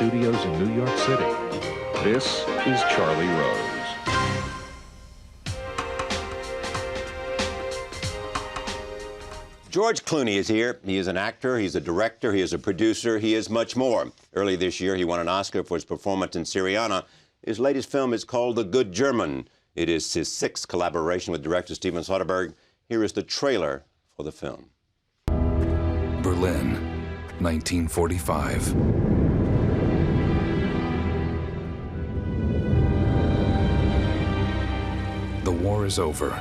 studios in New York City. This is Charlie Rose. George Clooney is here. He is an actor, he's a director, he is a producer, he is much more. Early this year, he won an Oscar for his performance in Syriana. His latest film is called The Good German. It is his sixth collaboration with director Steven Soderbergh. Here is the trailer for the film. Berlin, 1945. The war is over.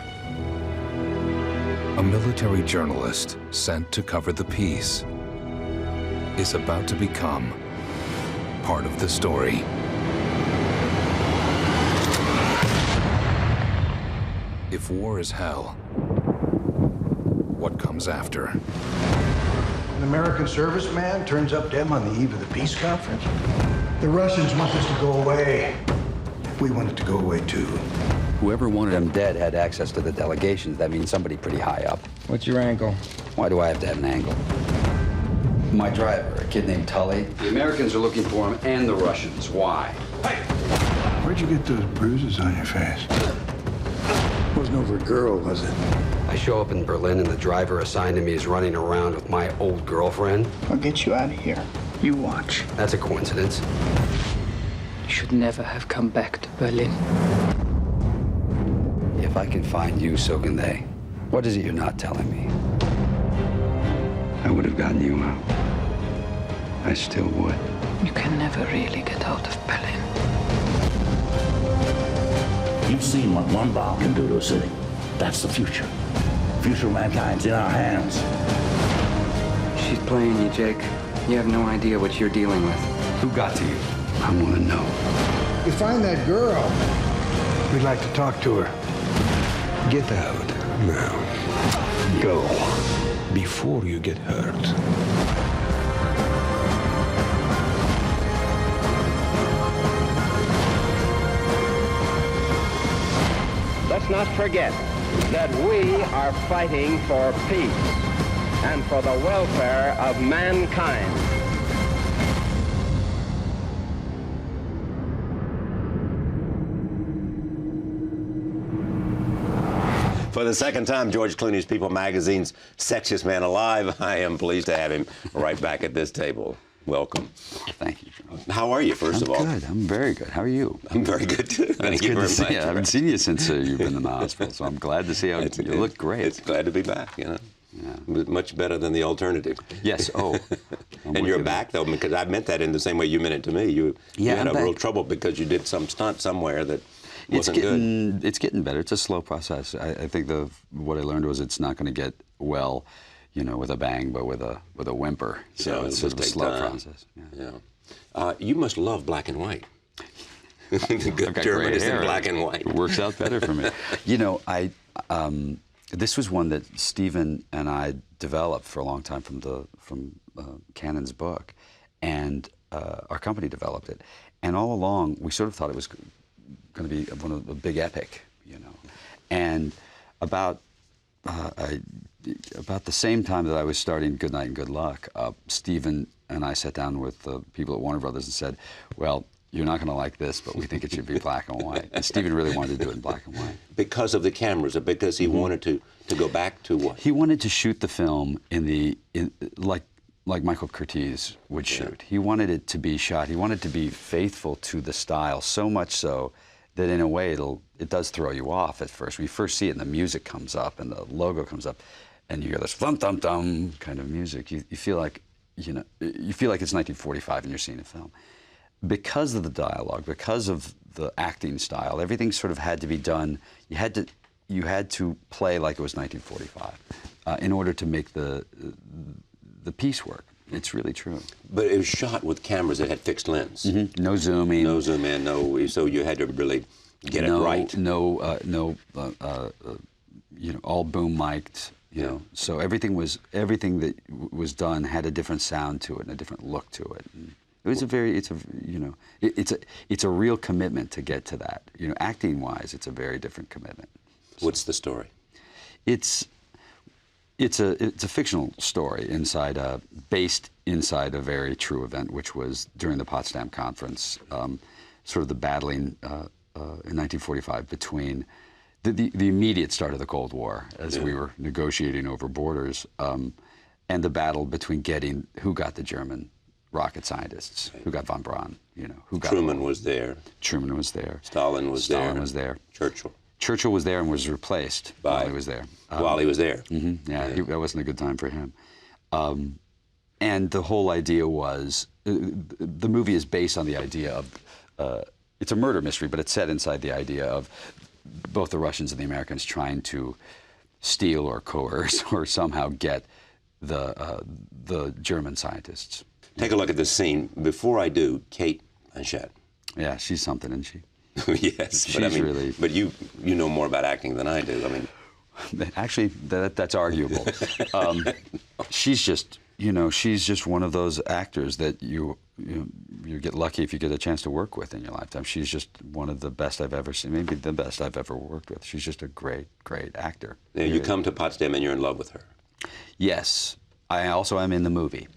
A military journalist sent to cover the peace is about to become part of the story. If war is hell, what comes after? An American serviceman turns up to them on the eve of the peace conference. The Russians want us to go away. We want it to go away too. Whoever wanted him dead had access to the delegations. That means somebody pretty high up. What's your angle? Why do I have to have an angle? My driver, a kid named Tully. The Americans are looking for him, and the Russians. Why? Hey! Where'd you get those bruises on your face? Wasn't over a girl, was it? I show up in Berlin, and the driver assigned to me is running around with my old girlfriend. I'll get you out of here. You watch. That's a coincidence. You should never have come back to Berlin. If I can find you, so can they. What is it you're not telling me? I would have gotten you out. I still would. You can never really get out of Berlin. You've seen what one bomb can do to a city. That's the future. Future of mankind's in our hands. She's playing you, Jake. You have no idea what you're dealing with. Who got to you? I want to know. You find that girl. We'd like to talk to her. Get out now. Go. Before you get hurt. Let's not forget that we are fighting for peace and for the welfare of mankind. For the second time, George Clooney's People magazine's Sexiest Man Alive. I am pleased to have him right back at this table. Welcome. Thank you, Charlie. How are you, first of all? I'm good. I'm very good. How are you? I'm very good, too. Thank you very much. I haven't seen you since you've been in the hospital, so I'm glad to see how you look great. It's glad to be back, you know. Yeah. Much better than the alternative. Yes. Oh. And you're back, though, because I meant that in the same way you meant it to me. You had a real trouble because you did some stunt somewhere that wasn't good. It's getting better. It's a slow process. I think what I learned was it's not going to get well, you know, with a bang, but with a whimper. So it's just a slow process. Yeah. You must love black and white. The Good German is in black and white. It works out better for me. You know, this was one that Steven and I developed for a long time from Cannon's book, and our company developed it. And all along, we sort of thought it was going to be one of a big epic, you know. And about the same time that I was starting Good Night and Good Luck, Steven and I sat down with the people at Warner Brothers and said, well, you're not going to like this, but we think it should be black and white. And Steven really wanted to do it in black and white. Because of the cameras, or because he wanted to go back to what? He wanted to shoot the film like Michael Curtiz would shoot. He wanted it to be shot. He wanted to be faithful to the style, so much so that in a way it does throw you off at first. When you first see it and the music comes up and the logo comes up and you hear this thump thump thump kind of music, you feel like, you know, you feel like it's 1945 and you're seeing a film. Because of the dialogue, because of the acting style, everything sort of had to be done. You had to play like it was 1945 in order to make the piece work. It's really true. But it was shot with cameras that had fixed lens. Mm-hmm. No zooming. No zoom in. No. So you had to really get it right. You know, all boom mic'd. You know, so everything that was done had a different sound to it and a different look to it. And it was it's a real commitment to get to that. You know, acting wise, it's a very different commitment. What's the story? It's It's a fictional story based inside a very true event, which was during the Potsdam Conference, sort of the battling in 1945 between the immediate start of the Cold War as we were negotiating over borders, and the battle between getting who got the German rocket scientists, who got von Braun, who got Truman was there. Truman was there. Stalin was there. Churchill was there and was replaced while he was there. While he was there. Yeah, that wasn't a good time for him. And the whole idea was, the movie is based on the idea of, it's a murder mystery, but it's set inside the idea of both the Russians and the Americans trying to steal or coerce or somehow get the German scientists. Take a look at this scene. Before I do, Kate Blanchett. Yeah, she's something, isn't she? Yes, but really. But you know more about acting than I do. I mean, actually, that's arguable. She's just, she's just one of those actors that you get lucky if you get a chance to work with in your lifetime. She's just one of the best I've ever seen, maybe the best I've ever worked with. She's just a great, great actor. Now, you come to Potsdam and you're in love with her. Yes, I also am in the movie.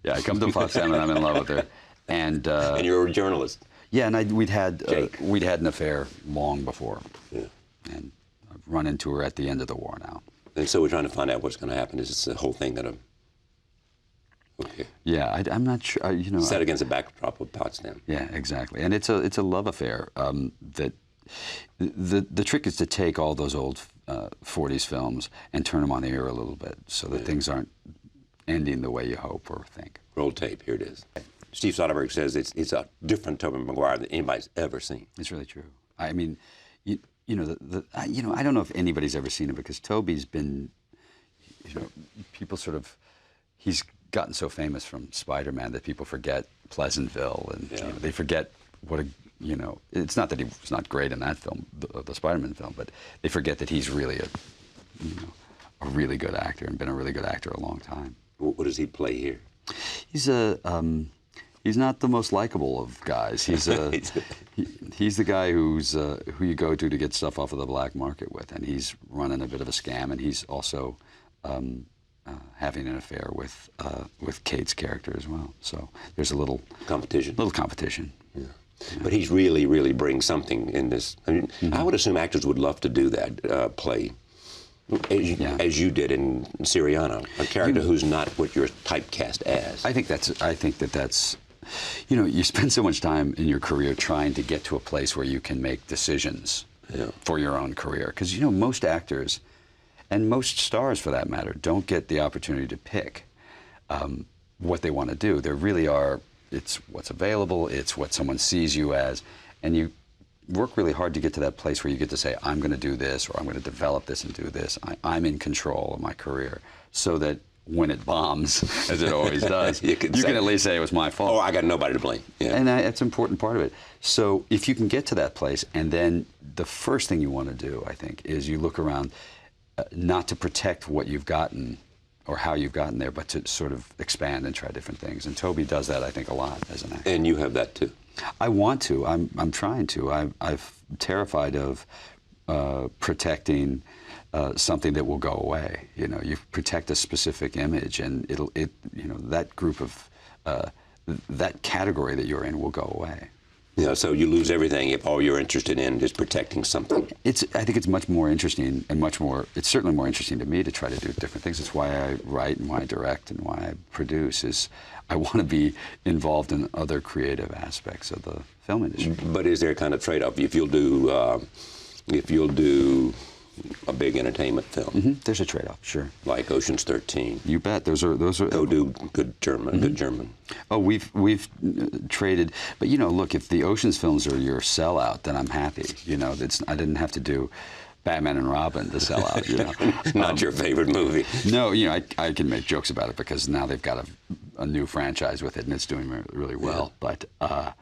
Yeah, I come to Potsdam and I'm in love with her. And you're a journalist. Yeah, and we'd had an affair long before. Yeah. And I've run into her at the end of the war now. And so we're trying to find out what's going to happen. Is this the whole thing going to... Okay. Yeah, I'm not sure. Set against the backdrop of Potsdam. Yeah, exactly. And it's a love affair. That the trick is to take all those old 40s films and turn them on the ear a little bit, so that things aren't ending the way you hope or think. Roll tape. Here it is. Steve Soderbergh says it's a different Tobey Maguire than anybody's ever seen. It's really true. I mean, I don't know if anybody's ever seen it, because Tobey's been, people sort of, he's gotten so famous from Spider-Man that people forget Pleasantville, and they forget what it's not that he was not great in that film, the Spider-Man film, but they forget that he's really a really good actor and been a really good actor a long time. What does he play here? He's not the most likable of guys. He's he's the guy who you go to get stuff off of the black market with, and he's running a bit of a scam, and he's also having an affair with Kate's character as well. So there's a little competition. Yeah. But he's really brings something in this. I mean, I would assume actors would love to do that play. As you did in Syriana, a character who's not what you're typecast as. I think that's, you spend so much time in your career trying to get to a place where you can make decisions for your own career. Because, most actors, and most stars for that matter, don't get the opportunity to pick what they want to do. There really are, it's what's available, it's what someone sees you as, and you work really hard to get to that place where you get to say, I'm going to do this, or I'm going to develop this and do this. I'm in control of my career, so that when it bombs, as it always does, you can at least say it was my fault. Oh, I got nobody to blame. Yeah. And that's an important part of it. So if you can get to that place, and then the first thing you want to do, I think, is you look around, not to protect what you've gotten or how you've gotten there, but to sort of expand and try different things. And Tobey does that, I think, a lot as an actor. And you have that too. I want to. I'm trying to. I'm terrified of protecting something that will go away. You protect a specific image, and that group of that category that you're in will go away. Yeah, so you lose everything if all you're interested in is protecting something. I think it's much more interesting, and it's certainly more interesting to me to try to do different things. It's why I write and why I direct and why I produce, is I want to be involved in other creative aspects of the film industry. But is there a kind of trade-off? If you'll do a big entertainment film, there's a trade-off, sure. Like Ocean's 13. You bet. Those are. Go do good German. Oh, we've traded. But look, if the Ocean's films are your sellout, then I'm happy. I didn't have to do Batman and Robin to sell out. Not your favorite movie. No, I can make jokes about it because now they've got a new franchise with it, and it's doing really well. Yeah.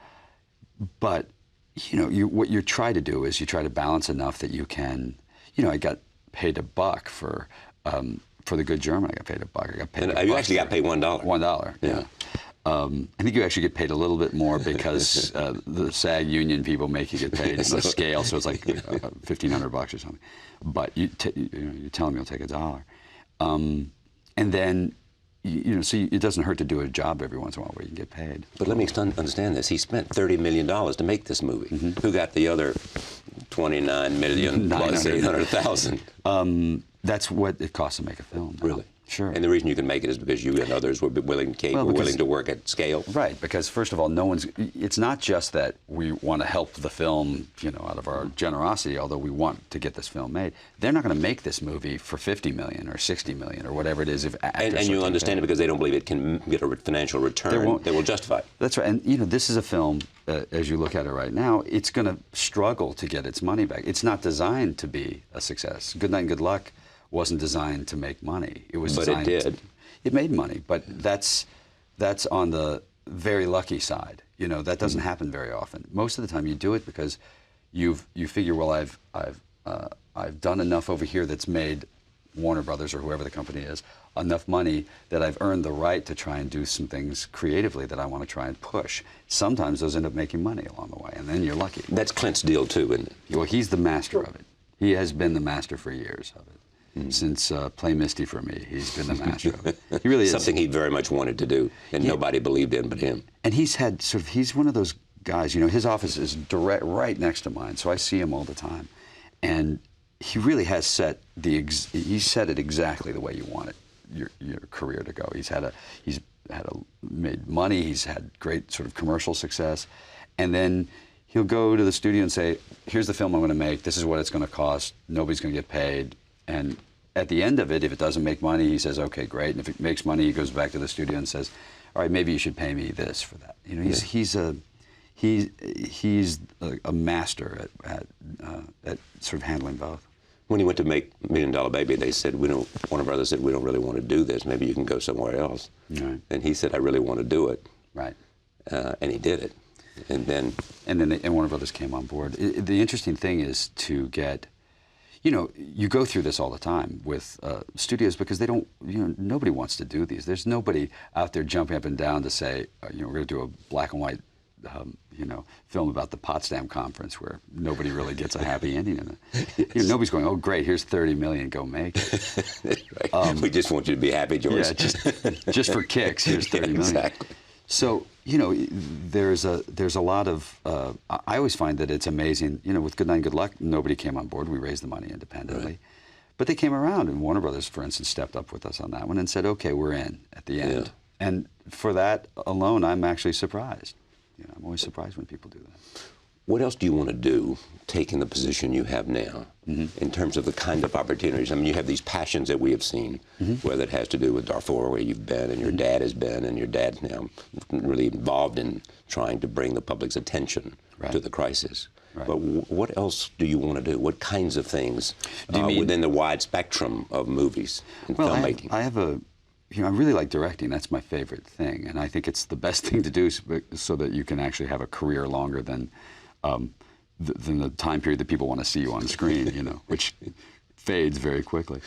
But what you try to do is you try to balance enough that you can. I got paid $1 for The Good German. I got paid $1. I got paid. And you actually got paid $1. $1. Yeah. I think you actually get paid a little bit more because the SAG union people make you get paid on the scale, so it's like $1,500 or something. But you tell them you'll take $1. And then, you know, see, it doesn't hurt to do a job every once in a while where you can get paid. But let me understand this. He spent $30 million to make this movie. Who got the other 29 million plus 800,000? That's what it costs to make a film. Really? Sure. And the reason you can make it is because you and others were willing to work at scale? Right, because first of all, it's not just that we want to help the film, you know, out of our generosity, although we want to get this film made. They're not going to make this movie for 50 million or 60 million or whatever it is. And you understand it because they don't believe it can get a financial return. They will justify it. That's right. And, you know, this is a film, as you look at it right now, it's going to struggle to get its money back. It's not designed to be a success. Good Night and Good Luck wasn't designed to make money. It was designed. But it did. It made money, but that's on the very lucky side. You know, that doesn't happen very often. Most of the time, you do it because you figure, well, I've done enough over here that's made Warner Brothers or whoever the company is enough money that I've earned the right to try and do some things creatively that I want to try and push. Sometimes those end up making money along the way, and then you're lucky. That's Clint's deal too, isn't it? Well, he's the master of it. He has been the master for years of it. Since Play Misty for Me, he's been the master of it. He really is. Something he very much wanted to do, and nobody believed in but him. And he's one of those guys, you know, his office is right next to mine, so I see him all the time. And he really has set it exactly the way you want it, your career to go. He's made money, he's had great sort of commercial success, and then he'll go to the studio and say, here's the film I'm going to make, this is what it's going to cost, nobody's going to get paid. And at the end of it, if it doesn't make money, he says, okay, great. And if it makes money, he goes back to the studio and says, all right, maybe you should pay me this for that. You know, he's a master at sort of handling both. When he went to make $1 Million Baby, they said, Warner Brothers said, we don't really want to do this. Maybe you can go somewhere else. Right. And he said, I really want to do it. Right. And he did it. And then Warner Brothers came on board. The interesting thing is to get, you know, you go through this all the time with studios because they don't, you know, nobody wants to do these. There's nobody out there jumping up and down to say, you know, we're going to do a black and white, you know, film about the Potsdam Conference where nobody really gets a happy ending in it. You know, nobody's going, oh, great, here's 30 million, go make it. Right. We just want you to be happy, George. Yeah, just for kicks, here's 30 million. Exactly. So, you know, there's a lot of, I always find that it's amazing, you know, with Good Night and Good Luck, nobody came on board. We raised the money independently. Right. But they came around, and Warner Brothers, for instance, stepped up with us on that one and said, okay, we're in at the end. Yeah. And for that alone, I'm actually surprised. You know, I'm always surprised when people do that. What else do you want to do, taking the position you have now, in terms of the kind of opportunities? I mean, you have these passions that we have seen, whether it has to do with Darfur, where you've been, and your dad has been, and your dad's now really involved in trying to bring the public's attention to the crisis. Right. But what else do you want to do? What kinds of things within the wide spectrum of movies and filmmaking? I really like directing. That's my favorite thing, and I think it's the best thing to do so that you can actually have a career longer than the time period that people want to see you on screen, you know, which fades very quickly.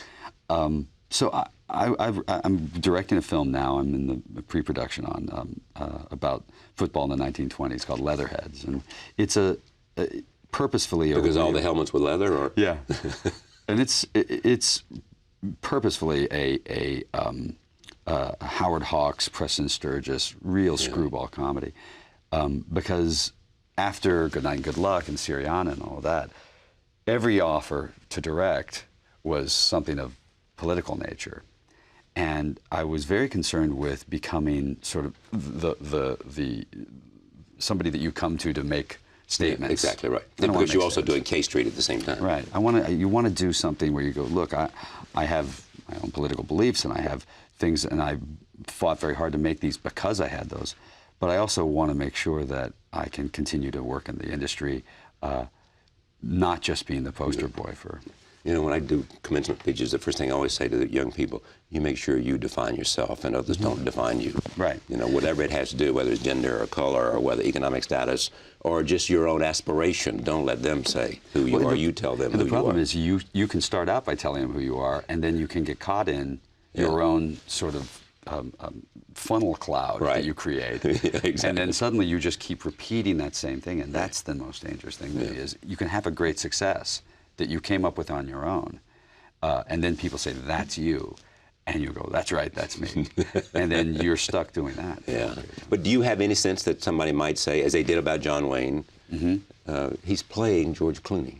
So I'm directing a film now. I'm in the pre-production on about football in the 1920s called Leatherheads, and it's purposefully because all the helmets were leather, or yeah, and it's purposefully a Howard Hawks, Preston Sturgis, real screwball comedy, because after Good Night and Good Luck and Syriana and all of that, every offer to direct was something of political nature. And I was very concerned with becoming sort of the somebody that you come to make statements. Yeah, exactly right. Because you're also doing K Street at the same time. Right. You want to do something where you go, look, I have my own political beliefs and I have things, and I fought very hard to make these because I had those. But I also want to make sure that I can continue to work in the industry, not just being the poster boy for... You know, when I do commencement speeches, the first thing I always say to the young people, you make sure you define yourself and others don't define you. Right. You know, whatever it has to do, whether it's gender or color or whether economic status or just your own aspiration, don't let them say who you are. You tell them who you are. The problem is you can start out by telling them who you are, and then you can get caught in your own sort of funnel cloud that you create. Exactly. And then suddenly you just keep repeating that same thing, and that's the most dangerous thing really is you can have a great success that you came up with on your own, and then people say, that's you. and you go, that's right, that's me. And then you're stuck doing that. Yeah. But do you have any sense that somebody might say, as they did about John Wayne, he's playing George Clooney?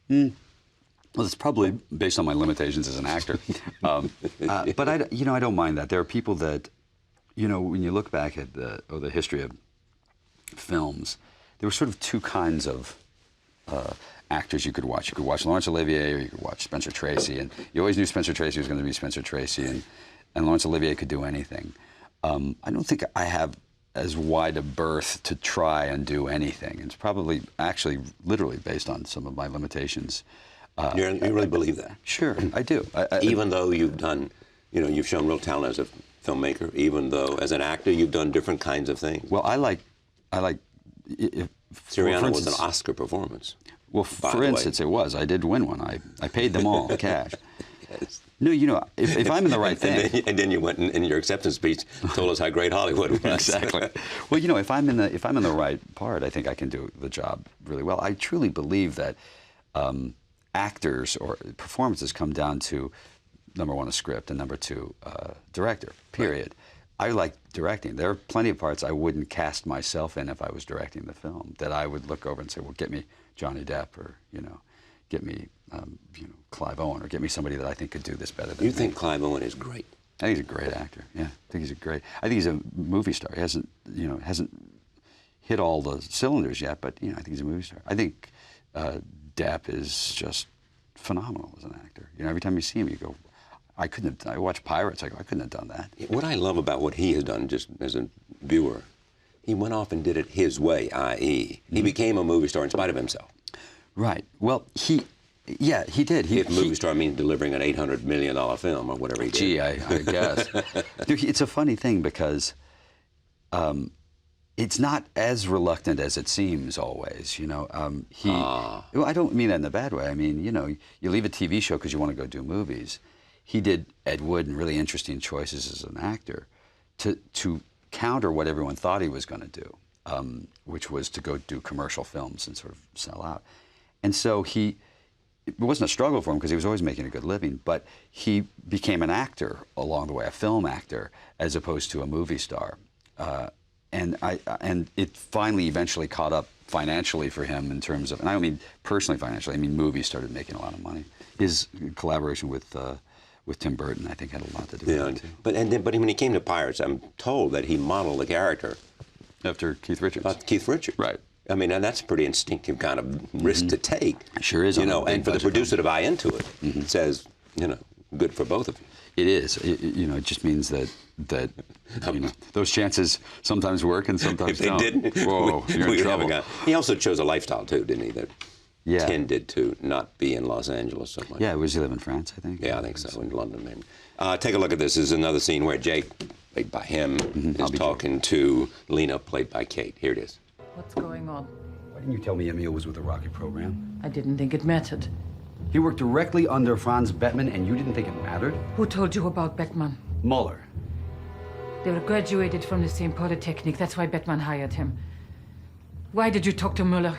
Well, it's probably based on my limitations as an actor. But I don't mind that. There are people that, when you look back at the history of films, there were sort of two kinds of actors you could watch. You could watch Laurence Olivier, or you could watch Spencer Tracy, and you always knew Spencer Tracy was going to be Spencer Tracy, and Laurence Olivier could do anything. I don't think I have as wide a berth to try and do anything. It's probably actually literally based on some of my limitations. You really believe that? Sure, I do. Even though you've done, you've shown real talent as a filmmaker, even though as an actor you've done different kinds of things. Well, I like. Syriana was an Oscar performance. Well, for instance, it was. I did win one. I paid them all cash. Yes. No, if I'm in the right thing. And then you went in your acceptance speech, told us how great Hollywood was. Exactly. Well, if I'm in the right part, I think I can do the job really well. I truly believe that actors or performances come down to number one, a script, and number two, director. Period. Right. I like directing. There are plenty of parts I wouldn't cast myself in if I was directing the film. That I would look over and say, well, get me Johnny Depp, or get me Clive Owen, or get me somebody that I think could do this better than me. You think Clive Owen is great? I think he's a great actor. Yeah, I think he's a movie star. He hasn't hit all the cylinders yet, but I think he's a movie star. I think Depp is just phenomenal as an actor. Every time you see him, you go, I watch Pirates. I go, I couldn't have done that. What I love about what he has done, just as a viewer, he went off and did it his way, i.e., he became a movie star in spite of himself. Right. Well, he did. If movie star means delivering an $800 million film or whatever he did. Gee, I guess. Dude, it's a funny thing because it's not as reluctant as it seems always. Well, I don't mean that in a bad way. I mean, you leave a TV show because you want to go do movies. He did Ed Wood and really interesting choices as an actor to counter what everyone thought he was going to do, which was to go do commercial films and sort of sell out. And so it wasn't a struggle for him because he was always making a good living, but he became an actor along the way, a film actor, as opposed to a movie star. And it finally eventually caught up financially for him in terms of, and I don't mean personally financially, I mean movies started making a lot of money. His collaboration with Tim Burton, I think, had a lot to do with it too. But when he came to Pirates, I'm told that he modeled the character after Keith Richards. Keith Richards. Right. I mean, and that's a pretty instinctive kind of risk to take. It sure is. And for the producer to buy into it, it says, good for both of you. It is. It just means that those chances sometimes work and sometimes don't. If they didn't, whoa, you're in trouble. He also chose a lifestyle too, didn't he? That tended to not be in Los Angeles so much. Yeah, he live in France, I think. Yeah, I think so, in London maybe. Take a look at this. This is another scene where Jake, played by him, is talking to Lena, played by Kate. Here it is. What's going on? Why didn't you tell me Emil was with the rocket program? I didn't think it mattered. He worked directly under Franz Bettman, and you didn't think it mattered? Who told you about Bettman? Mueller. They were graduated from the same polytechnic. That's why Bettman hired him. Why did you talk to Mueller?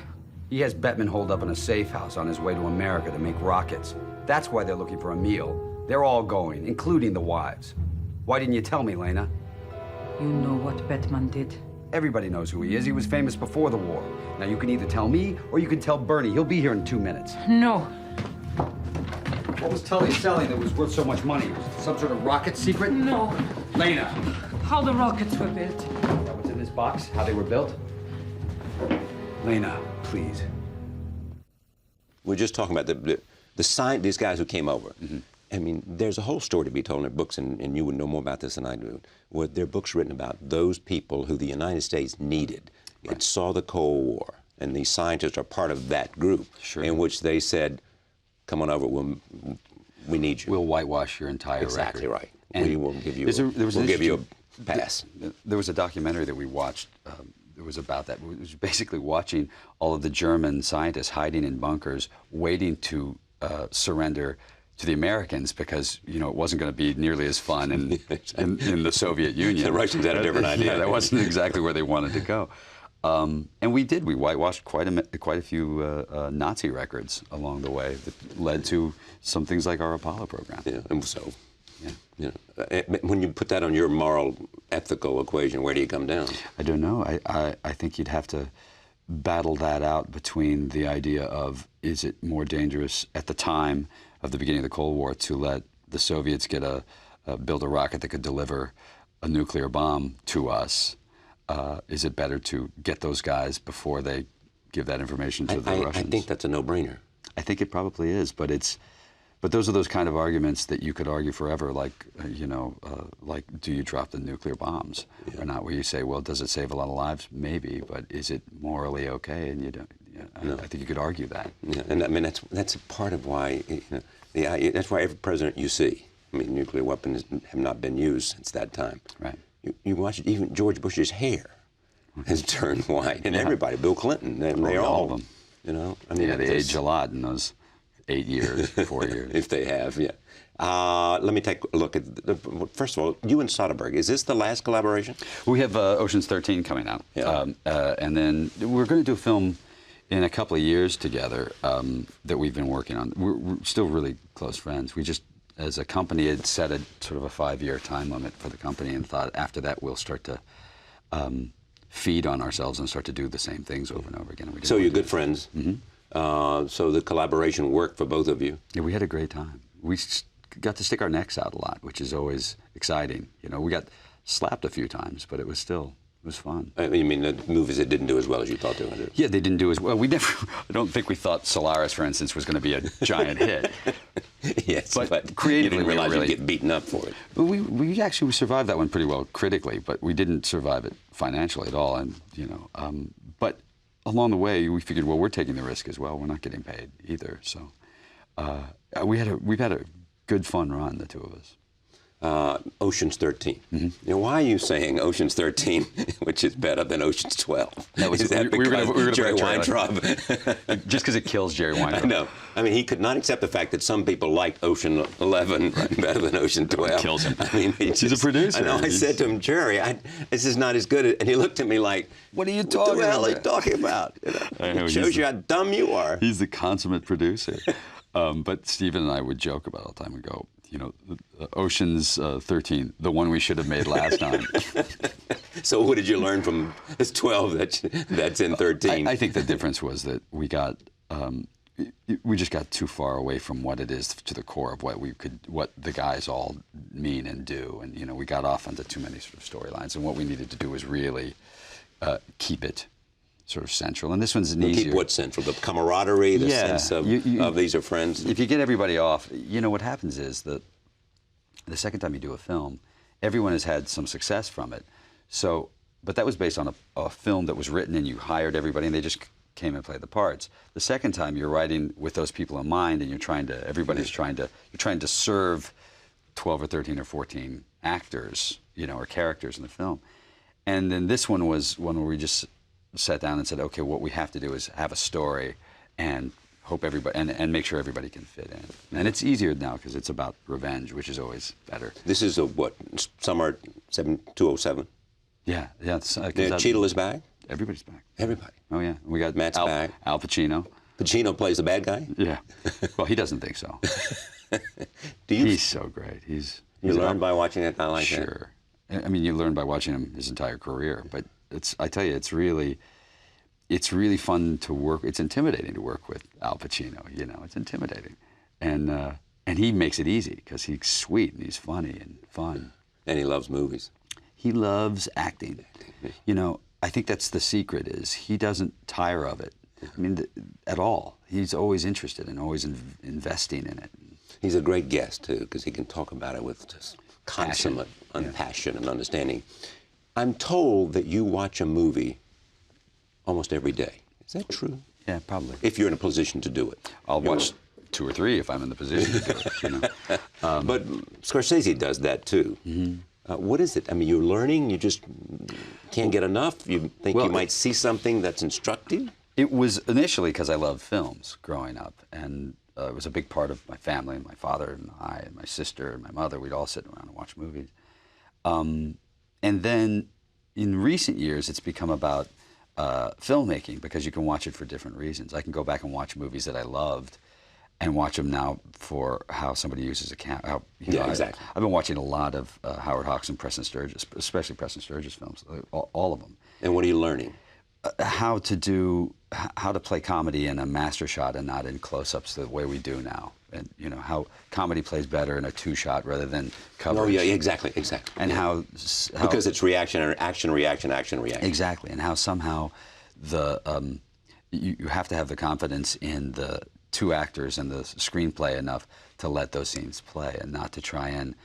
He has Bettman holed up in a safe house on his way to America to make rockets. That's why they're looking for Emil. They're all going, including the wives. Why didn't you tell me, Lena? You know what Bettman did. Everybody knows who he is. He was famous before the war. Now, you can either tell me, or you can tell Bernie. He'll be here in 2 minutes. No. What was Tully selling that was worth so much money? Was it some sort of rocket secret? No. Lena! How the rockets were built. Is that what's in this box? How they were built? Lena, please. We're just talking about these guys who came over. I mean, there's a whole story to be told in their books, and you would know more about this than I do. Where there are books written about those people who the United States needed. It saw the Cold War, and these scientists are part of that group, in which they said, "Come on over, we need you. We'll whitewash your entire exactly record." Right. And we will give you. We'll give you a pass. There was a documentary that we watched. It was about that. It was basically watching all of the German scientists hiding in bunkers, waiting to surrender to the Americans because it wasn't going to be nearly as fun in the Soviet Union. The Russians had a different idea. Yeah, that wasn't exactly where they wanted to go. And we did. We whitewashed quite a few Nazi records along the way that led to some things like our Apollo program. Yeah, and so Yeah. You know, when you put that on your moral, ethical equation, where do you come down? I don't know. I think you'd have to battle that out between the idea of, is it more dangerous at the time of the beginning of the Cold War to let the Soviets get build a rocket that could deliver a nuclear bomb to us? Is it better to get those guys before they give that information to the Russians? I think that's a no-brainer. I think it probably is, but those are those kind of arguments that you could argue forever, like, like, do you drop the nuclear bombs or not? Where you say, well, does it save a lot of lives? Maybe, but is it morally okay? And you don't. No. I think you could argue that. Yeah, and I mean that's a part of why that's why every president you see, I mean, nuclear weapons have not been used since that time. Right. You watch it, even George Bush's hair has turned white, and everybody, Bill Clinton, they all of them. You know, I mean, they age a lot in those 8 years, 4 years. If they have, yeah. Let me take a look at, first of all, you and Soderbergh, is this the last collaboration? We have Ocean's 13 coming out. Yeah. And then we're going to do a film in a couple of years together that we've been working on. We're still really close friends. We just, as a company, had set a sort of a 5-year time limit for the company and thought after that we'll start to feed on ourselves and start to do the same things over and over again. And so you're good friends. Mm-hmm. So the collaboration worked for both of you? Yeah, we had a great time. We got to stick our necks out a lot, which is always exciting. You know, we got slapped a few times, but it was fun. I mean, the movies that didn't do as well as you thought they would do? Yeah, they didn't do as well. I don't think we thought Solaris, for instance, was going to be a giant hit. Yes, but creatively, you didn't realize we really you'd get beaten up for it. But we actually survived that one pretty well critically, but we didn't survive it financially at all. And but along the way, we figured, well, we're taking the risk as well. We're not getting paid either. So we've had a good fun run, the two of us. Ocean's 13. Mm-hmm. Now, why are you saying Ocean's 13, which is better than Ocean's 12? No, is that because Jerry Weintraub? Just because it kills Jerry Weintraub. I know. I mean, he could not accept the fact that some people liked Ocean 11 better than Ocean 12. It kills him. I mean, he's a producer. I know. I said to him, Jerry, this is not as good. And he looked at me like, what are you talking about? What the hell are you talking about? It shows you how dumb you are. He's the consummate producer. But Stephen and I would joke about it all the time. We go, Ocean's 13, the one we should have made last time. So what did you learn from this 12 that's in 13? I think the difference was that we just got too far away from what it is to the core of what the guys all mean and do. And, we got off onto too many sort of storylines. And what we needed to do was really keep it sort of central. And this one's an easier. Keep what central? The camaraderie, the sense of these are friends? If you get everybody off, what happens is that the second time you do a film, everyone has had some success from it. So, but that was based on a film that was written and you hired everybody and they just came and played the parts. The second time you're writing with those people in mind and you're trying to serve 12 or 13 or 14 actors, or characters in the film. And then this one was one where we just sat down and said, okay, what we have to do is have a story and hope everybody and make sure everybody can fit in. And it's easier now because it's about revenge, which is always better. This is summer 2007? Yeah. Cheadle is back? Everybody's back. Everybody. Oh yeah, we got Matt's back. Al Pacino. Pacino plays the bad guy? Yeah. Well, he doesn't think so. He's so great. You learn by watching it, not like that? Sure. I mean, you learn by watching him his entire career, but I tell you, it's really fun to work. It's intimidating to work with Al Pacino. It's intimidating, and he makes it easy because he's sweet and he's funny and fun. And he loves movies. He loves acting. I think that's the secret. Is he doesn't tire of it. I mean, at all. He's always interested and always investing in it. He's a great guest too because he can talk about it with just consummate passion and understanding. I'm told that you watch a movie almost every day. Is that true? Yeah, probably. If you're in a position to do it. I'll watch 2 or 3 if I'm in the position to do it. But Scorsese does that too. Mm-hmm. What is it? I mean, you're learning, you just can't get enough? You think you might see something that's instructive? It was initially because I loved films growing up, and it was a big part of my family. My father and I and my sister and my mother, we'd all sit around and watch movies. And then in recent years, it's become about filmmaking because you can watch it for different reasons. I can go back and watch movies that I loved and watch them now for how somebody uses a camera. Exactly. I've been watching a lot of Howard Hawks and Preston Sturges, especially Preston Sturges films, all of them. And what are you learning? How to play comedy in a master shot and not in close-ups the way we do now. And you know, how comedy plays better in a two-shot rather than coverage. Oh, yeah, exactly. And how because it's reaction, action, reaction, action, reaction. Exactly, and how somehow you have to have the confidence in the two actors and the screenplay enough to let those scenes play and not to try and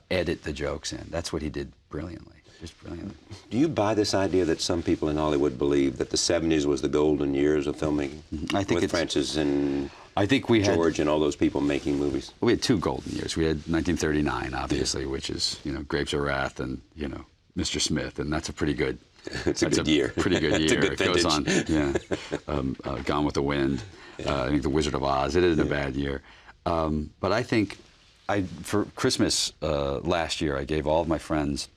edit the jokes in. That's what he did brilliantly. Just brilliantly. Do you buy this idea that some people in Hollywood believe that the 70s was the golden years of filmmaking? I think with Francis and George and all those people making movies. We had two golden years. We had 1939, obviously, which is, you know, Grapes of Wrath and, you know, Mr. Smith, and that's a pretty good. It's a good year. Pretty good year. It's a good It goes on. Yeah. Gone with the Wind. I think The Wizard of Oz. It isn't a bad year. But I think for Christmas last year, I gave all of my friends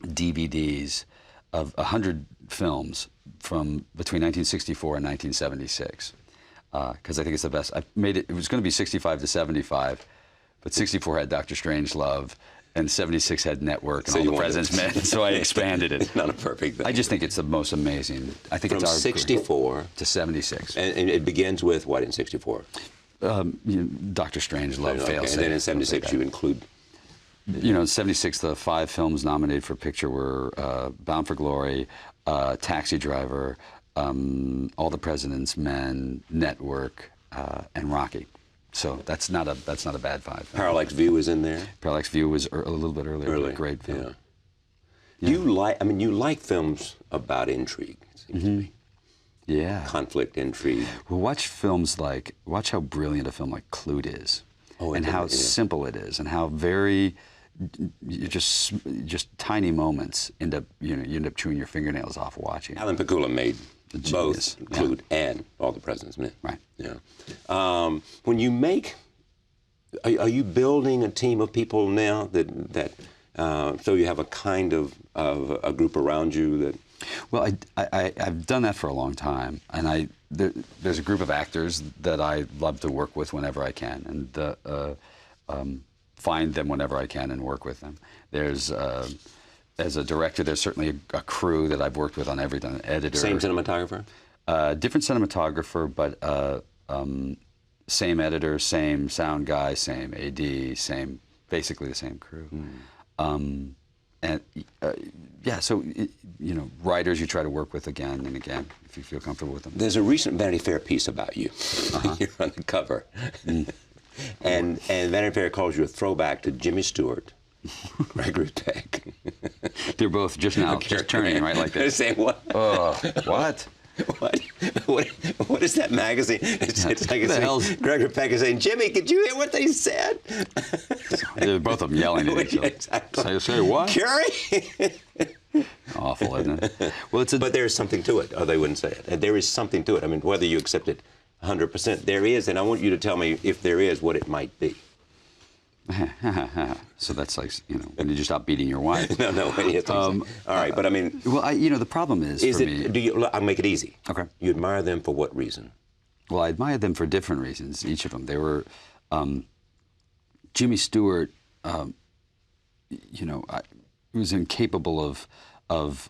DVDs of 100 films from between 1964 and 1976, because I think it's the best. I made it. It was going to be 65 to 75, but 64 had Dr. Strangelove, and 76 had Network and So All you the wanted- President's Men. So I expanded it. It's not a perfect thing. I just think it's the most amazing. I think From it's our 64 to 76. And it begins with what in 64? Dr. Strangelove, Okay, Failsafe. and then in 76 you include. You know, in 76, the 5 films nominated for picture were Bound for Glory, Taxi Driver, All the President's Men, Network, and Rocky. So that's not a bad 5. Parallax View is in there. Parallax View was a little bit earlier. Early. But a great film. Yeah. Do you like? I mean, you like films about intrigue. It seems to me. Yeah. Conflict, intrigue. Well, watch how brilliant a film like Clute is, and how simple it is, and how very just tiny moments end up you end up chewing your fingernails off watching. Alan Pakula made both Clute and All the President's Men. Right. Yeah. When you make, are you building a team of people now that so you have a kind of a group around you that? Well, I've done that for a long time, and there's a group of actors that I love to work with whenever I can, and find them whenever I can and work with them. There's as a director, there's certainly a crew that I've worked with on everything. An editor. Same cinematographer? Different cinematographer, but same editor, same sound guy, same AD, basically the same crew. So writers you try to work with again and again if you feel comfortable with them. There's a recent Vanity Fair piece about you. You're on the cover. And Vanity Fair calls you a throwback to Jimmy Stewart, Gregory Peck. They're both just turning, right, like that. They're saying what? What? What is that magazine? It's like Gregory Peck is saying, Jimmy, could you hear what they said? They're both of them yelling at each other. Exactly. Say what? Curie? Awful, isn't it? Well, but there's something to it, or they wouldn't say it. And there is something to it. I mean, whether you accept it 100%, there is, and I want you to tell me if there is, what it might be. So that's like, when did you stop beating your wife? No. All right, but I mean... Well, the problem is for me... I'll make it easy. Okay. You admire them for what reason? Well, I admire them for different reasons, each of them. They were... Jimmy Stewart, he was incapable of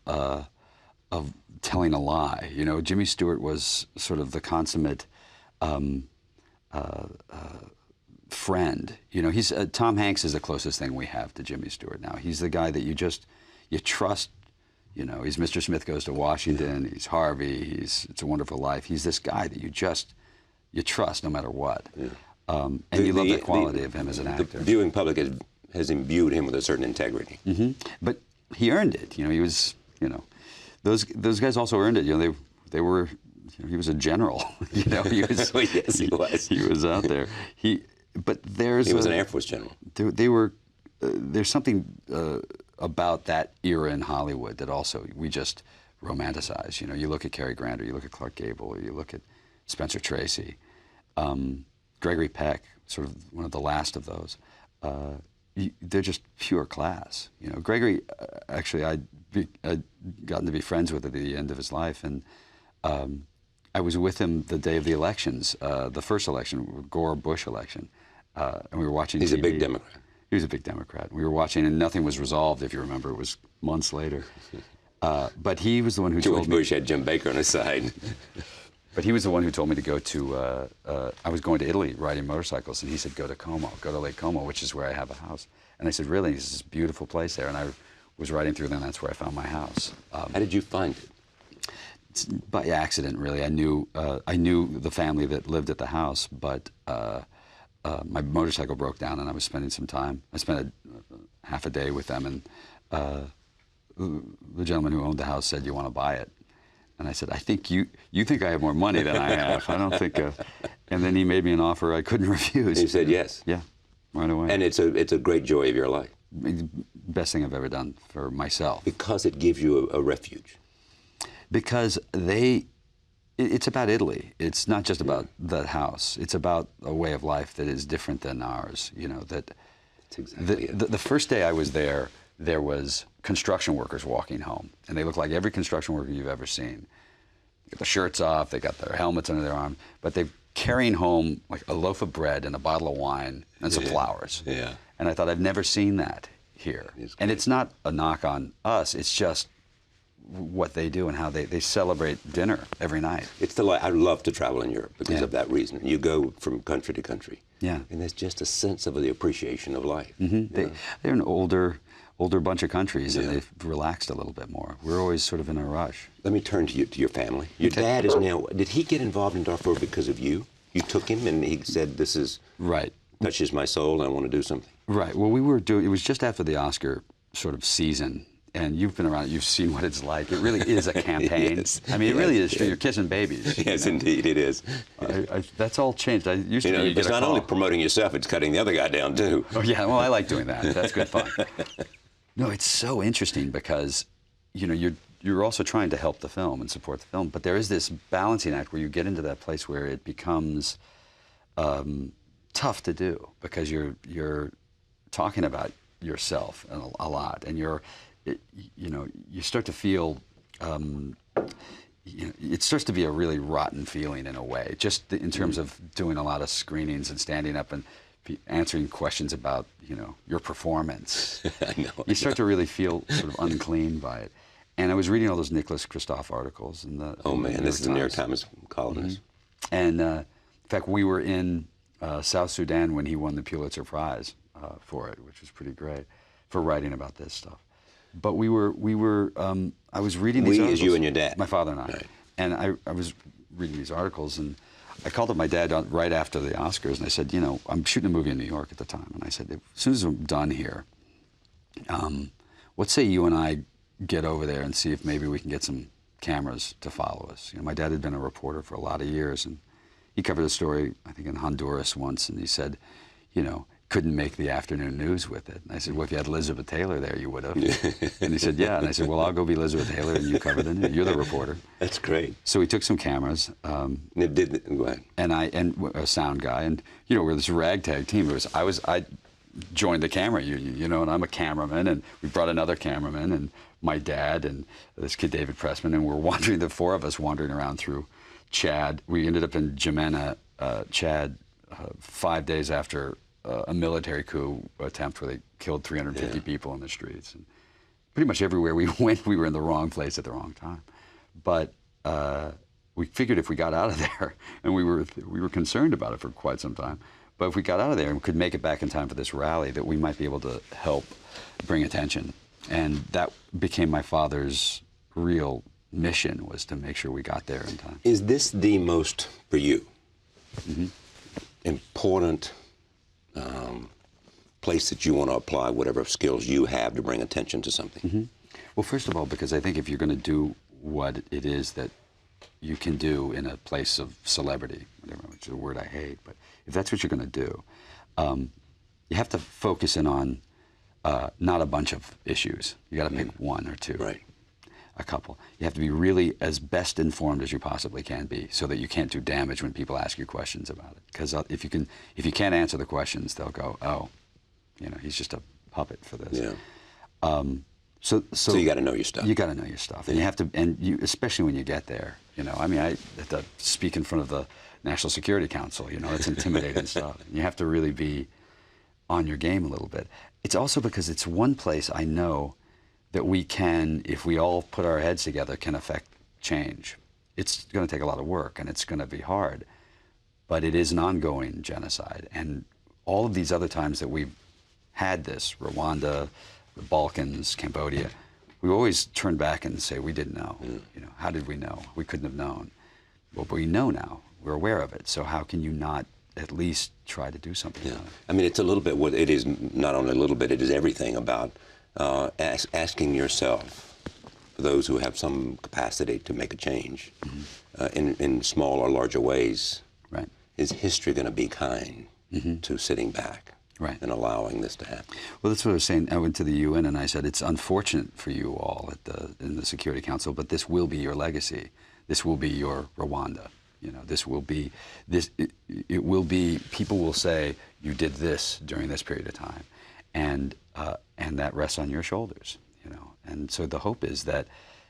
telling a lie. Jimmy Stewart was sort of the consummate... friend. He's Tom Hanks is the closest thing we have to Jimmy Stewart now. He's the guy that you trust. He's Mr. Smith Goes to Washington. He's Harvey. It's a Wonderful Life. He's this guy that you trust no matter what. Yeah. And you love the quality of him as an actor. The viewing public has imbued him with a certain integrity. Mm-hmm. But he earned it. He was. Those guys also earned it. They were. He was a general. He was. Yes, he was. He was out there. He was an Air Force general. There's something about that era in Hollywood that also we just romanticize. You look at Cary Grant, or you look at Clark Gable, or you look at Spencer Tracy, Gregory Peck, sort of one of the last of those. They're just pure class. Gregory, actually, I'd gotten to be friends with at the end of his life, and I was with him the day of the elections, the first election, Gore-Bush election, and we were watching He's TV. a big Democrat. He was a big Democrat. We were watching, and nothing was resolved, if you remember. It was months later. But he was the one who told me... George Bush had Jim Baker on his side. But he was the one who told me to go to... I was going to Italy riding motorcycles, and he said, go to Como, go to Lake Como, which is where I have a house. And I said, really? This is a beautiful place there. And I was riding through there, and that's where I found my house. How did you find it? By accident, really. I knew the family that lived at the house, but my motorcycle broke down, and I was spending some time. I spent half a day with them, and the gentleman who owned the house said, "You want to buy it?" And I said, "I think you think I have more money than I have. I don't think." And then he made me an offer I couldn't refuse. And you said yes. Yeah, right away. And it's a great joy of your life. Best thing I've ever done for myself. Because it gives you a refuge. Because it's about Italy. It's not just about that house. It's about a way of life that is different than ours. You know, that that's exactly it. The first day I was there was construction workers walking home, and they looked like every construction worker you've ever seen. They got the shirts off, they got their helmets under their arms, but they're carrying home like a loaf of bread and a bottle of wine and some flowers. Yeah. And I thought, I've never seen that here. And it's not a knock on us, it's just what they do and how they celebrate dinner every night. It's I love to travel in Europe because of that reason. You go from country to country. Yeah. And there's just a sense of the appreciation of life. Mm-hmm. They're an older bunch of countries, and they've relaxed a little bit more. We're always sort of in a rush. Let me turn to your family. Your dad is now, did he get involved in Darfur because of you? You took him and he said, this is, right, touches my soul, I want to do something. Right, well, it was just after the Oscar sort of season, and you've been around, you've seen what it's like. It really is a campaign. Yes. I mean, it really is. You're kissing babies. Yes, indeed, it is. That's all changed. I used to it's not only promoting yourself, it's cutting the other guy down, too. Oh, yeah, well, I like doing that. That's good fun. No, it's so interesting because, you know, you're also trying to help the film and support the film, but there is this balancing act where you get into that place where it becomes tough to do because you're talking about yourself a lot, and you start to feel, it starts to be a really rotten feeling in a way, just in terms of doing a lot of screenings and standing up and answering questions about, your performance. I know. You start to really feel sort of unclean by it. And I was reading all those Nicholas Kristof articles. This is the New York Times columnist. Mm-hmm. And in fact, we were in South Sudan when he won the Pulitzer Prize for it, which was pretty great, for writing about this stuff. But I was reading these articles. We is you and your dad. My father and I. Right. And I was reading these articles, and I called up my dad right after the Oscars, and I said, I'm shooting a movie in New York at the time, and I said, as soon as I'm done here, let's say you and I get over there and see if maybe we can get some cameras to follow us. My dad had been a reporter for a lot of years, and he covered a story, I think, in Honduras once, and he said, couldn't make the afternoon news with it. And I said, well, if you had Elizabeth Taylor there, you would have. And he said, yeah. And I said, well, I'll go be Elizabeth Taylor, and you cover the news. You're the reporter. That's great. So he took some cameras. Go ahead. And a sound guy, and we're this ragtag team. I joined the camera union, and I'm a cameraman, and we brought another cameraman, and my dad, and this kid David Pressman, and we're wandering, the four of us wandering around through Chad. We ended up in N'Djamena, Chad, 5 days after a military coup attempt where they killed 350 people in the streets. And pretty much everywhere we went, we were in the wrong place at the wrong time. But we figured if we got out of there, and we were concerned about it for quite some time, but if we got out of there and could make it back in time for this rally, that we might be able to help bring attention. And that became my father's real mission, was to make sure we got there in time. Is this the most, for you, important place that you want to apply whatever skills you have to bring attention to something? Mm-hmm. Well, first of all, because I think if you're going to do what it is that you can do in a place of celebrity, whatever, which is a word I hate, but if that's what you're going to do, you have to focus in on not a bunch of issues. You got to pick one or two. Right. A couple. You have to be really as best informed as you possibly can be, so that you can't do damage when people ask you questions about it. Because if you can't answer the questions, they'll go, oh, he's just a puppet for this. Yeah. So you got to know your stuff. You got to know your stuff, and you have to, and you, especially when you get there. You know, I mean, I have to speak in front of the National Security Council. You know, it's intimidating stuff. You have to really be on your game a little bit. It's also because it's one place I know that we can, if we all put our heads together, can affect change. It's going to take a lot of work, and it's going to be hard, but it is an ongoing genocide. And all of these other times that we've had this, Rwanda, the Balkans, Cambodia, we always turn back and say, we didn't know. You know, how did we know? We couldn't have known. Well, but we know now. We're aware of it. So how can you not at least try to do something about it? I mean, it's a little bit, what it is, not only a little bit, it is everything about asking yourself, for those who have some capacity to make a change, in small or larger ways, right, is history going to be kind to sitting back and allowing this to happen? Well, that's what I was saying. I went to the UN and I said, it's unfortunate for you all in the Security Council, but this will be your legacy. This will be your Rwanda. You know, this will be, it will be, people will say, you did this during this period of time. And that rests on your shoulders, you know. And so the hope is that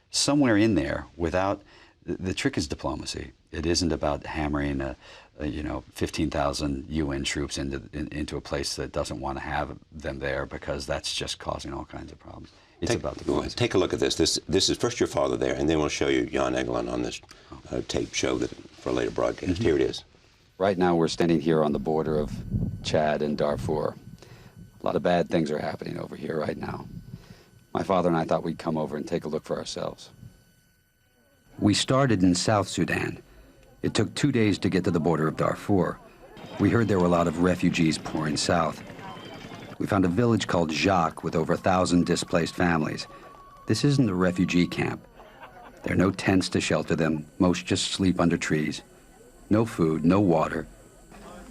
somewhere in there, without, the trick is diplomacy. It isn't about hammering you know, 15,000 UN troops into a place that doesn't want to have them there, because that's just causing all kinds of problems. It's about diplomacy. Take a look at this. This is first your father there, and then we'll show you Jan Egeland on this tape show that for a later broadcast. Here it is. Right now we're standing here on the border of Chad and Darfur. A lot of bad things are happening over here right now. My father and I thought we'd come over and take a look for ourselves. We started in South Sudan. It took 2 days to get to the border of Darfur. We heard there were a lot of refugees pouring south. We found a village called Jacques with over 1,000 displaced families. This isn't a refugee camp. There are no tents to shelter them. Most just sleep under trees. No food, no water.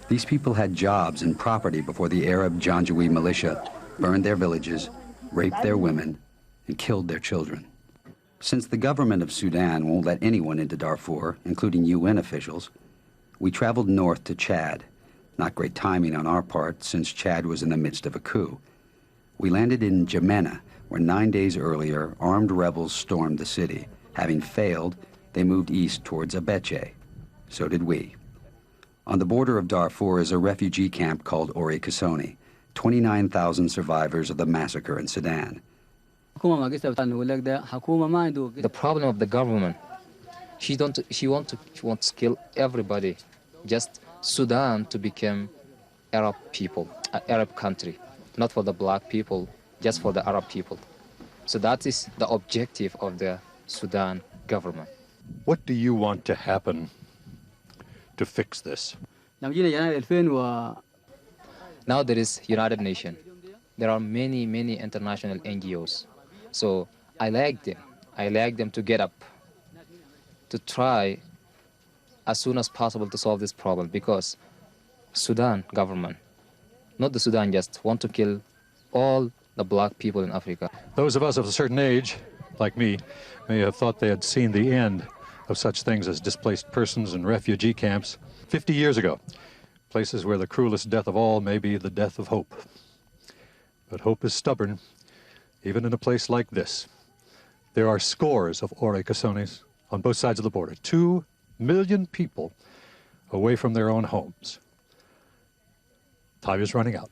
These people had jobs and property before the Arab Janjaweed militia burned their villages, raped their women, and killed their children. Since the government of Sudan won't let anyone into Darfur, including UN officials, we traveled north to Chad. Not great timing on our part, since Chad was in the midst of a coup. We landed in N'Djamena, where 9 days earlier, armed rebels stormed the city. Having failed, they moved east towards Abeche. So did we. On the border of Darfur is a refugee camp called Ori Kasoni, 29,000 survivors of the massacre in Sudan. The problem of the government, she wants to kill everybody, just Sudan to become Arab people, Arab country, not for the black people, just for the Arab people. So that is the objective of the Sudan government. What do you want to happen to fix this? Now there is United Nations. There are many, many international NGOs. So I like them. I like them to get up, to try as soon as possible to solve this problem, because Sudan government, not the Sudan, just want to kill all the black people in Africa. Those of us of a certain age, like me, may have thought they had seen the end of such things as displaced persons and refugee camps 50 years ago, places where the cruelest death of all may be the death of hope. But hope is stubborn, even in a place like this. There are scores of Ori Kasonis on both sides of the border, 2 million people away from their own homes. Time is running out.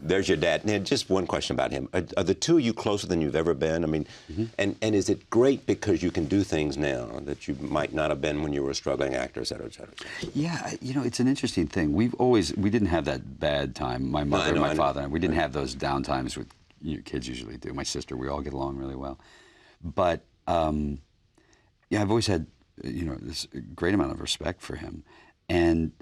There's your dad. Now, just one question about him. Are the two of you closer than you've ever been? I mean, and is it great because you can do things now that you might not have been when you were a struggling actor, et cetera, et cetera? Yeah, you know, it's an interesting thing. We didn't have that bad time. My mother and my father, we didn't have those down times with kids usually do. My sister, we all get along really well. But, yeah, I've always had, this great amount of respect for him. And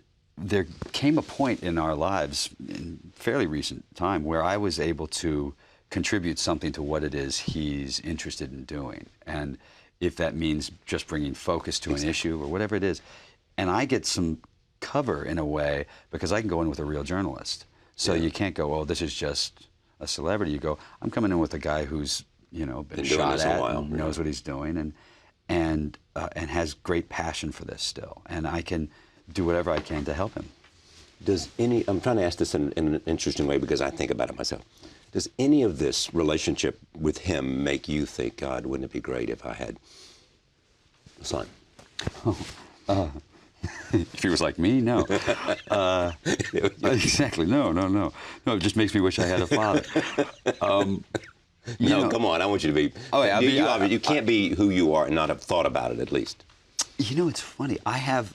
there came a point in our lives in fairly recent time where I was able to contribute something to what it is he's interested in doing. And if that means just bringing focus to an issue or whatever it is. And I get some cover in a way because I can go in with a real journalist. So you can't go, oh, this is just a celebrity. You go, I'm coming in with a guy who's, been shot at and knows what he's doing and has great passion for this still. And I can do whatever I can to help him. I'm trying to ask this in an interesting way because I think about it myself. Does any of this relationship with him make you think, God, wouldn't it be great if I had a son? If he was like me, no. Exactly, no. No, it just makes me wish I had a father. Come on, I want you to be. Oh, yeah, you can't be who you are and not have thought about it at least. You know, it's funny. I have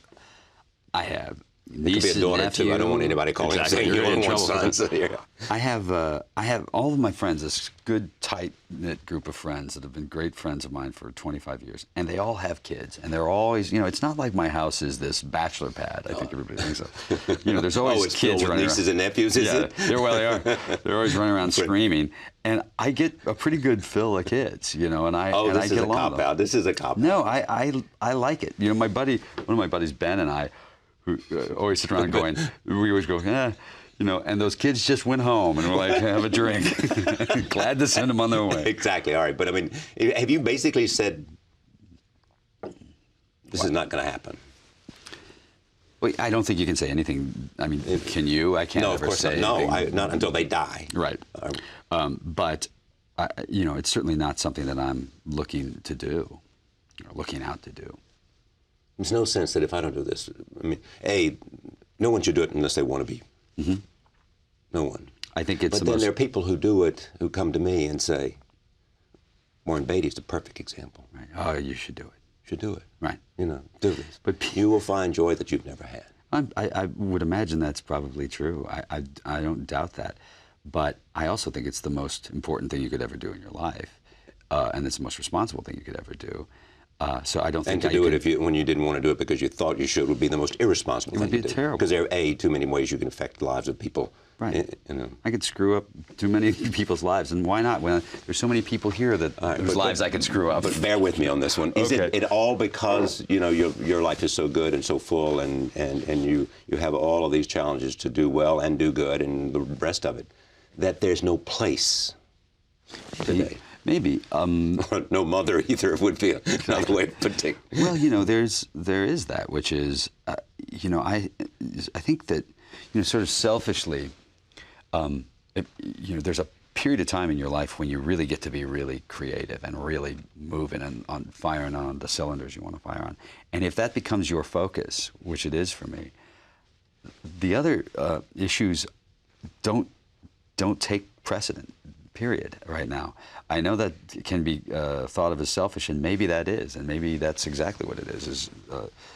It could be a daughter too. I don't want anybody calling and saying you only want sons. I have all of my friends, this good tight-knit group of friends that have been great friends of mine for 25 years, and they all have kids, and they're always, it's not like my house is this bachelor pad. I think everybody thinks so. There's always it's kids filled with running nieces around. and nephews, is it? Yeah, well, they are. They're always running around screaming, and I get a pretty good fill of kids, and I get along with them. This is a cop out. No, I like it. One of my buddies, Ben, and I, who always sit around going, we always go, and those kids just went home, and we're like, have a drink. Glad to send them on their way. Exactly, all right. But I mean, have you basically said, this is not going to happen? Well, I don't think you can say anything. I mean, can you? I can't ever say anything. No, not until they die. Right. But, it's certainly not something that I'm looking to do, or looking out to do. There's no sense that if I don't do this, I mean, no one should do it unless they want to be. Mm-hmm. No one. I think it's But then there are people who do it, who come to me and say, Warren Beatty's the perfect example. Right. Oh, you should do it. Should do it. Right. Do this. But you will find joy that you've never had. I would imagine that's probably true. I don't doubt that. But I also think it's the most important thing you could ever do in your life. And it's the most responsible thing you could ever do. So I don't think. And to do it when you didn't want to do it because you thought you should would be the most irresponsible thing to do. It would be terrible. Because there are too many ways you can affect the lives of people. Right. I could screw up too many people's lives, and why not? When there's so many people here whose lives I could screw up. But bear with me on this one. Is it all because your life is so good and so full, and you have all of these challenges to do well and do good and the rest of it, that there's no place today? Maybe. No mother either would be another way of putting it. Well, there is that, which is, I think that, sort of selfishly, there's a period of time in your life when you really get to be really creative and really moving and firing on the cylinders you want to fire on. And if that becomes your focus, which it is for me, the other issues don't take precedent. Period. Right now, I know that can be thought of as selfish, and maybe that is, and maybe that's exactly what it is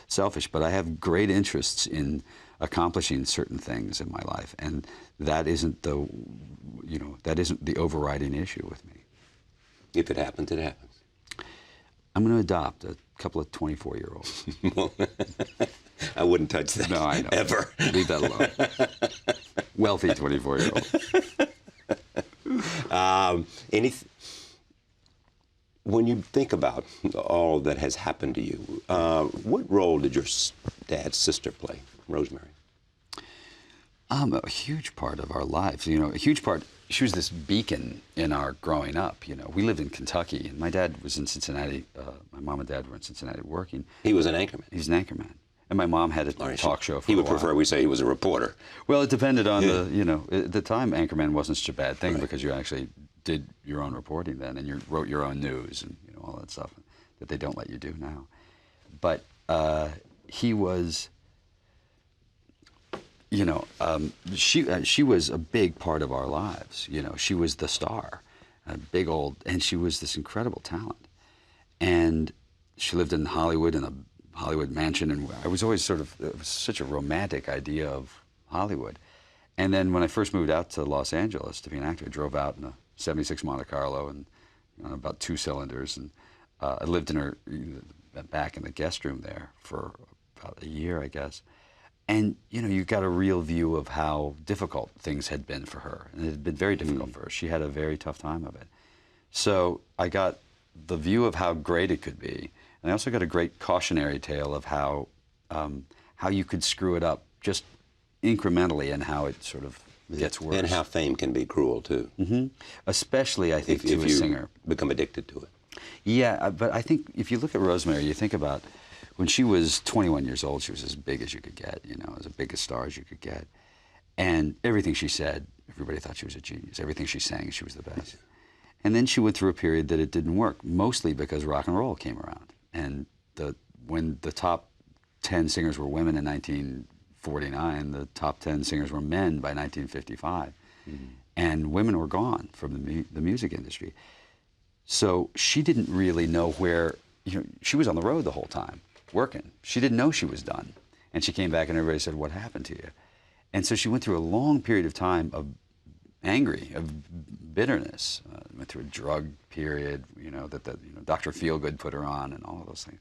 selfish. But I have great interests in accomplishing certain things in my life, and that isn't the overriding issue with me. If it happens, it happens. I'm going to adopt a couple of 24-year-olds. I wouldn't touch that. No, I know. Ever. Leave that alone. Wealthy 24-year-olds. When you think about all that has happened to you, what role did your dad's sister play, Rosemary? A huge part of our lives. A huge part. She was this beacon in our growing up. We lived in Kentucky, and my dad was in Cincinnati. My mom and dad were in Cincinnati working. He was an anchorman. He's an anchorman. And my mom had a talk show for a while. He would prefer we say he was a reporter. Well, it depended on at the time, anchorman wasn't such a bad thing because you actually did your own reporting then, and you wrote your own news and all that stuff that they don't let you do now. But he was, she was a big part of our lives. She was the star, and she was this incredible talent. And she lived in Hollywood in a Hollywood mansion, and I was always it was such a romantic idea of Hollywood. And then when I first moved out to Los Angeles to be an actor, I drove out in a 76 Monte Carlo and about 2 cylinders, and I lived in her back in the guest room there for about a year, I guess. And you got a real view of how difficult things had been for her, and it had been very difficult for her. She had a very tough time of it. So I got the view of how great it could be. And I also got a great cautionary tale of how you could screw it up just incrementally and how it sort of gets worse. And how fame can be cruel, too. Mm-hmm. Especially, I think, to a singer. If you become addicted to it. Yeah, but I think if you look at Rosemary, you think about when she was 21 years old, she was as big as you could get, as big a star as you could get. And everything she said, everybody thought she was a genius. Everything she sang, she was the best. And then she went through a period that it didn't work, mostly because rock and roll came around. And when the top 10 singers were women in 1949, the top 10 singers were men by 1955. And women were gone from the music industry. So she didn't really know where, she was on the road the whole time, working. She didn't know she was done. And she came back and everybody said, what happened to you? And so she went through a long period of time of bitterness, went through a drug period, that Dr. Feelgood put her on and all of those things.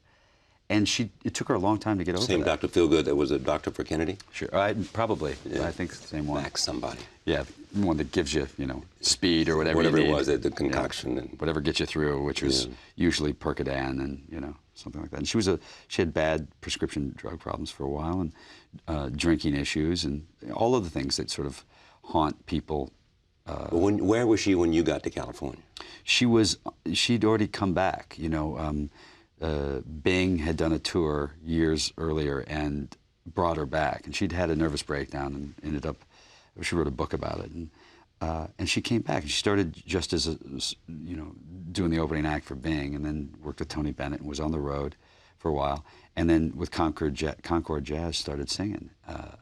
And it took her a long time to get over that. Same Dr. Feelgood that was a doctor for Kennedy? Sure, probably. Yeah. I think it's the same one. Max somebody. Yeah, one that gives you, speed or whatever Whatever you need. it was, the concoction. Yeah. And whatever gets you through, which was usually Percodan and, something like that. And she had bad prescription drug problems for a while and drinking issues and all of the things that sort of haunt people. Where was she when you got to California? She'd already come back, Bing had done a tour years earlier and brought her back, and she'd had a nervous breakdown and ended up, she wrote a book about it, and she came back and she started just as doing the opening act for Bing, and then worked with Tony Bennett and was on the road for a while, and then with Concord Jazz started singing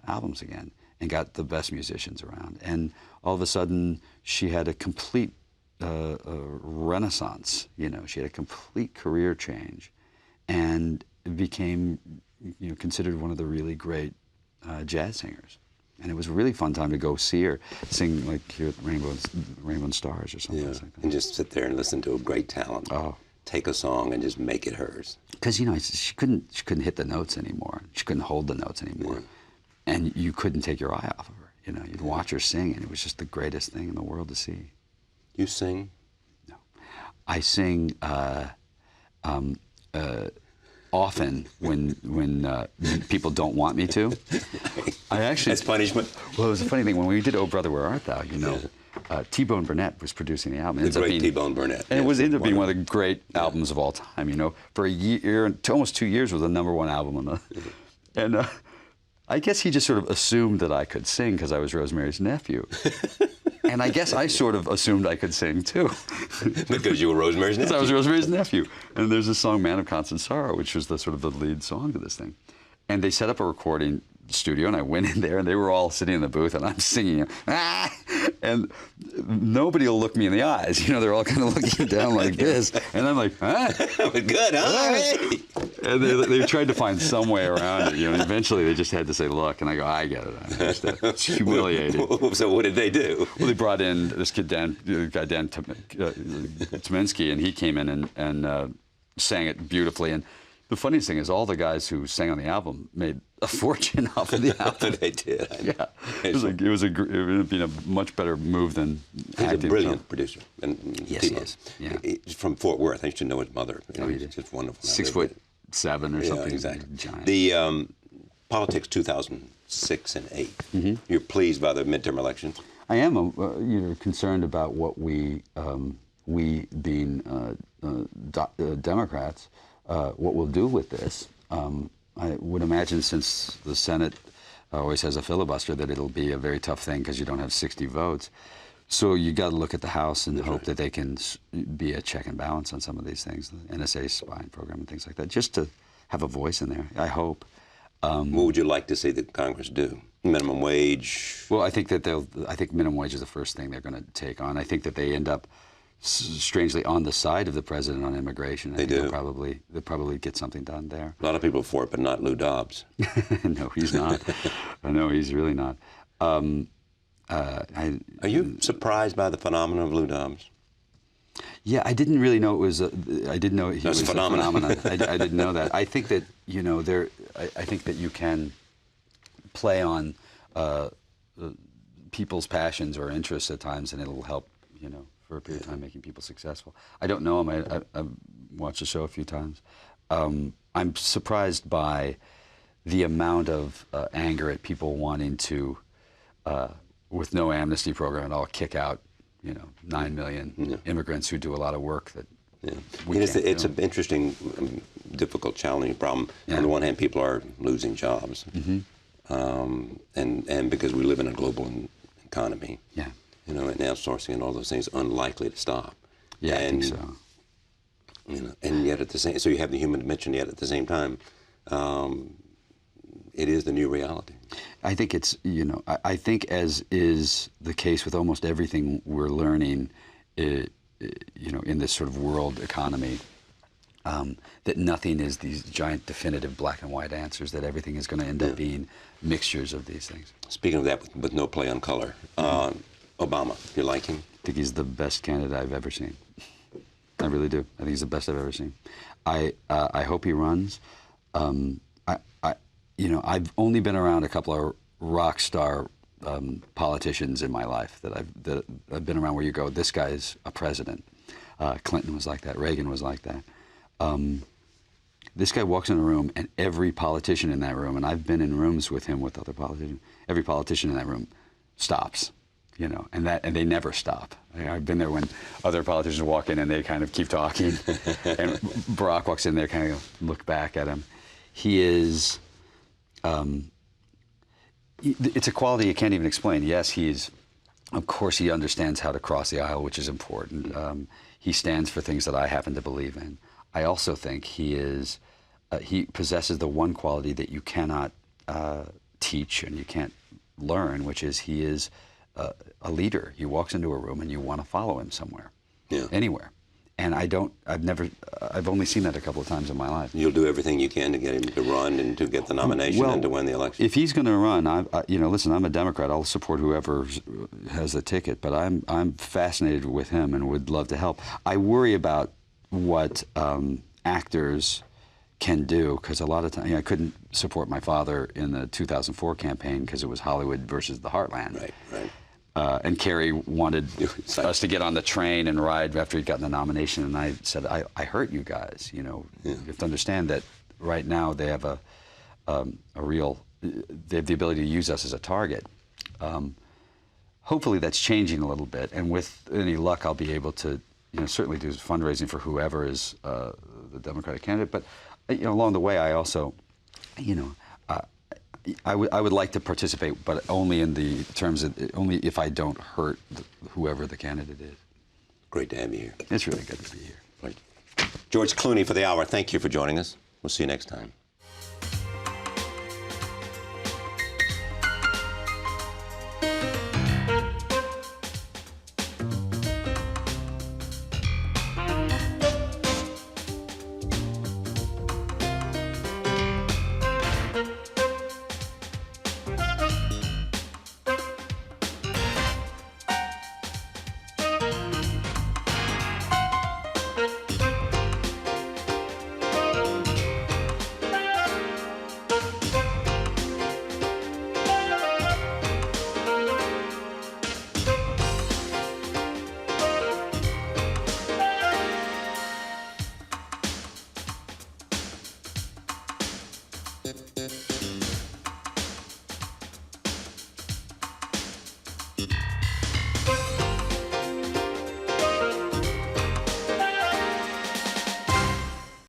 albums again and got the best musicians around, and all of a sudden she had a complete renaissance. She had a complete career change, and became, considered one of the really great jazz singers. And it was a really fun time to go see her sing, like here at Rainbow and Stars or something like that. And just sit there and listen to a great talent. Oh. Take a song and just make it hers. Because she couldn't hit the notes anymore. She couldn't hold the notes anymore, and you couldn't take your eye off of her. You'd watch her sing, and it was just the greatest thing in the world to see. You sing? No. I sing often when people don't want me to. That's punishment? Well, it was a funny thing. When we did Oh Brother, Where Art Thou, T-Bone Burnett was producing the album. The great T-Bone Burnett. And it ended up being one of the great albums of all time. For a year, almost 2 years, was the #1 album on the... And I guess he just sort of assumed that I could sing because I was Rosemary's nephew. And I guess I sort of assumed I could sing, too. Because you were Rosemary's nephew. Because I was Rosemary's nephew. And there's a song, Man of Constant Sorrow, which was the sort of the lead song to this thing. And they set up a recording studio, and I went in there, and they were all sitting in the booth, and I'm singing, and nobody will look me in the eyes. They're all kind of looking down like this, and I'm like, Good, huh? And they tried to find some way around it, and eventually they just had to say, look, and I go, I get it. I understand. It's humiliating. So what did they do? Well, they brought in this kid, Dan Tominski, and he came in and sang it beautifully. And the funniest thing is all the guys who sang on the album made a fortune off of the album. They did. Yeah. It would have been a much better move than He's acting. a brilliant producer. And yes, he is. Yeah. He's from Fort Worth. I used to know his mother. He's just wonderful. 6'7" or something. Exactly. Giant. The politics 2006 and 8. You're pleased by the midterm elections? I am concerned about what we being Democrats, what we'll do with this. I would imagine, since the Senate always has a filibuster, that it'll be a very tough thing because you don't have 60 votes. So you got to look at the House and hope that they can be a check and balance on some of these things, the NSA spying program and things like that, just to have a voice in there, I hope. What would you like to see the Congress do? Minimum wage? Well, I think that I think minimum wage is the first thing they're going to take on. I think that they end up strangely on the side of the president on immigration. They do. They'll probably get something done there. A lot of people for it, but not Lou Dobbs. No, he's not. No, he's really not. Are you surprised by the phenomenon of Lou Dobbs? Yeah, I didn't really know it was. I didn't know he was a phenomenon. I didn't know that. I think that I think that you can play on people's passions or interests at times, and it'll help. For a period of time, making people successful. I don't know him. I've watched the show a few times. I'm surprised by the amount of anger at people wanting to, with no amnesty program at all, kick out 9 million immigrants who do a lot of work that it's an interesting, difficult, challenging problem. On the one hand, people are losing jobs. and because we live in a global economy, Yeah. you know, and outsourcing and all those things unlikely to stop. Yeah, and, I think so. You know, and yet at the same, so you have the human dimension. Yet at the same time, it is the new reality. I think it's, you know, I think as is the case with almost everything we're learning, you know, in this sort of world economy, that nothing is these giant definitive black and white answers, that everything is going to end up being mixtures of these things. Speaking of that, with no play on color, Obama, you like him? I think he's the best candidate I've ever seen. I really do. I think he's the best I've ever seen. I hope he runs. You know, I've only been around a couple of rock star politicians in my life that I've been around where you go, this guy's a president. Clinton was like that. Reagan was like that. This guy walks in a room, and every politician in that room, and I've been in rooms with him with other politicians, every politician in that room stops, you know, and they never stop. I've been there when other politicians walk in and they kind of keep talking, and Barack walks in there, kind of look back at him. He is, it's a quality you can't even explain. Yes, of course he understands how to cross the aisle, which is important. He stands for things that I happen to believe in. I also think he possesses the one quality that you cannot teach and you can't learn, which is he is a leader. He walks into a room and you want to follow him somewhere, anywhere. And I've only seen that a couple of times in my life. You'll do everything you can to get him to run and to get the nomination and to win the election. If he's going to run, you know, listen, I'm a Democrat. I'll support whoever has the ticket, but I'm fascinated with him and would love to help. I worry about what actors can do, because a lot of times, you know, I couldn't support my father in the 2004 campaign because it was Hollywood versus the Heartland. Right. And Kerry wanted us to get on the train and ride after he'd gotten the nomination, and I said, I hurt you guys. You know, you have to understand that right now they have they have the ability to use us as a target. Hopefully that's changing a little bit, and with any luck, I'll be able to, you know, certainly do fundraising for whoever is the Democratic candidate. But you know, along the way, I also, you know, I would like to participate, but only in the terms of only if I don't hurt whoever the candidate is. Great to have you here. It's really good to be here. Right. George Clooney for the hour. Thank you for joining us. We'll see you next time.